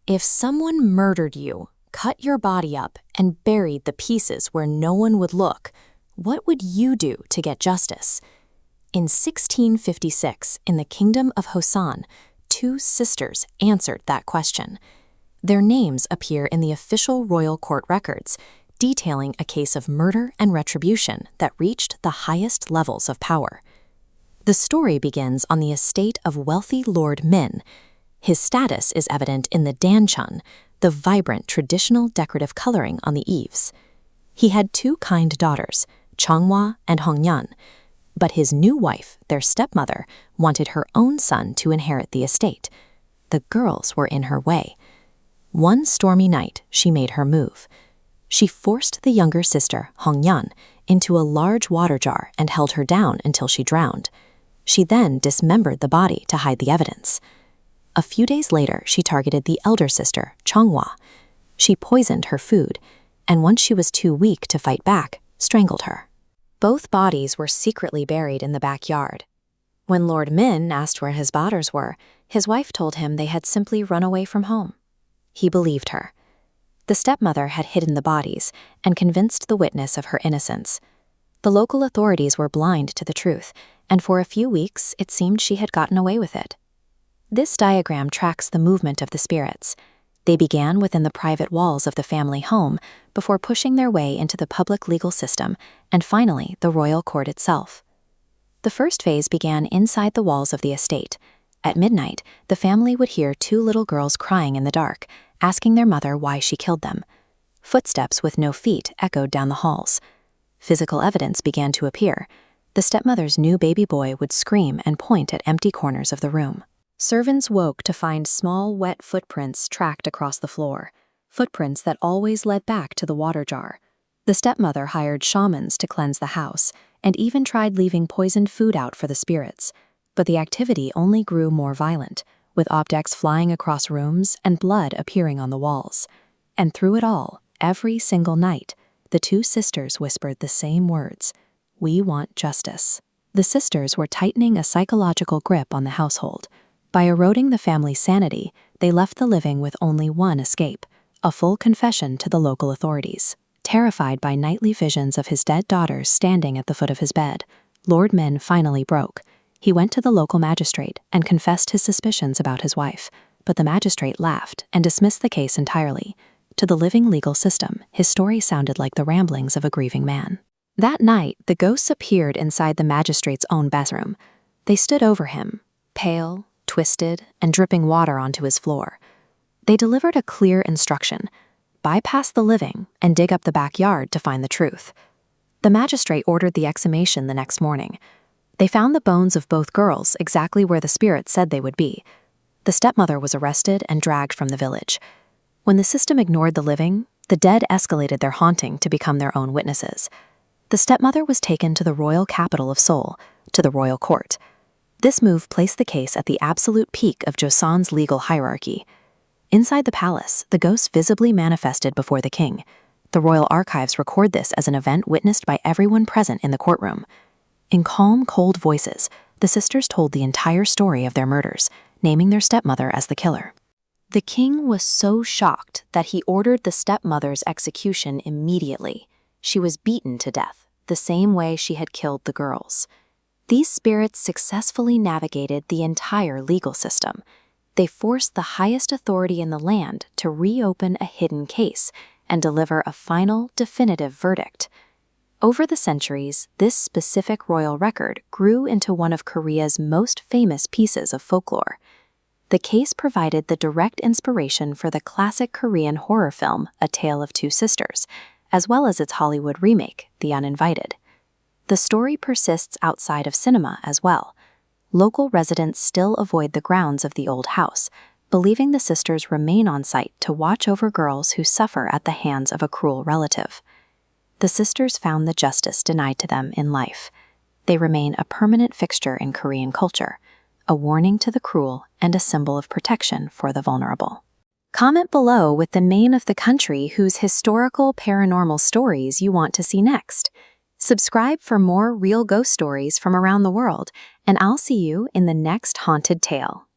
If someone murdered you, cut your body up, and buried the pieces where no one would look, what would you do to get justice? In 1656, in the Kingdom of Hosan, two sisters answered that question. Their names appear in the official royal court records, detailing a case of murder and retribution that reached the highest levels of power. The story begins on the estate of wealthy Lord Min. His status is evident in the danchun, the vibrant traditional decorative coloring on the eaves. He had two kind daughters, Changhua and Hongyan, but his new wife, their stepmother, wanted her own son to inherit the estate. The girls were in her way. One stormy night, she made her move. She forced the younger sister, Hongyan, into a large water jar and held her down until she drowned. She then dismembered the body to hide the evidence. A few days later, she targeted the elder sister, Changhua. She poisoned her food, and once she was too weak to fight back, strangled her. Both bodies were secretly buried in the backyard. When Lord Min asked where his daughters were, his wife told him they had simply run away from home. He believed her. The stepmother had hidden the bodies and convinced the witness of her innocence. The local authorities were blind to the truth, and for a few weeks it seemed she had gotten away with it. This diagram tracks the movement of the spirits. They began within the private walls of the family home before pushing their way into the public legal system and finally the royal court itself. The first phase began inside the walls of the estate. At midnight, the family would hear two little girls crying in the dark, asking their mother why she killed them. Footsteps with no feet echoed down the halls. Physical evidence began to appear. The stepmother's new baby boy would scream and point at empty corners of the room. Servants woke to find small, wet footprints tracked across the floor, footprints that always led back to the water jar. The stepmother hired shamans to cleanse the house and even tried leaving poisoned food out for the spirits. But the activity only grew more violent, with objects flying across rooms and blood appearing on the walls. And through it all, every single night, the two sisters whispered the same words: "We want justice." The sisters were tightening a psychological grip on the household. By eroding the family's sanity, they left the living with only one escape: a full confession to the local authorities. Terrified by nightly visions of his dead daughters standing at the foot of his bed, Lord Min finally broke. He went to the local magistrate and confessed his suspicions about his wife, but the magistrate laughed and dismissed the case entirely. To the living legal system, his story sounded like the ramblings of a grieving man. That night, the ghosts appeared inside the magistrate's own bathroom. They stood over him, pale, twisted, and dripping water onto his floor. They delivered a clear instruction: bypass the living and dig up the backyard to find the truth. The magistrate ordered the exhumation the next morning. They found the bones of both girls exactly where the spirits said they would be. The stepmother was arrested and dragged from the village. When the system ignored the living, the dead escalated their haunting to become their own witnesses. The stepmother was taken to the royal capital of Seoul, to the royal court. This move placed the case at the absolute peak of Joseon's legal hierarchy. Inside the palace, the ghosts visibly manifested before the king. The royal archives record this as an event witnessed by everyone present in the courtroom. In calm, cold voices, the sisters told the entire story of their murders, naming their stepmother as the killer. The king was so shocked that he ordered the stepmother's execution immediately. She was beaten to death, the same way she had killed the girls. These spirits successfully navigated the entire legal system. They forced the highest authority in the land to reopen a hidden case and deliver a final, definitive verdict. Over the centuries, this specific royal record grew into one of Korea's most famous pieces of folklore. The case provided the direct inspiration for the classic Korean horror film A Tale of Two Sisters, as well as its Hollywood remake, The Uninvited. The story persists outside of cinema as well. Local residents still avoid the grounds of the old house, believing the sisters remain on site to watch over girls who suffer at the hands of a cruel relative. The sisters found the justice denied to them in life. They remain a permanent fixture in Korean culture, a warning to the cruel and a symbol of protection for the vulnerable. Comment below with the name of the country whose historical paranormal stories you want to see next. Subscribe for more real ghost stories from around the world, and I'll see you in the next haunted tale.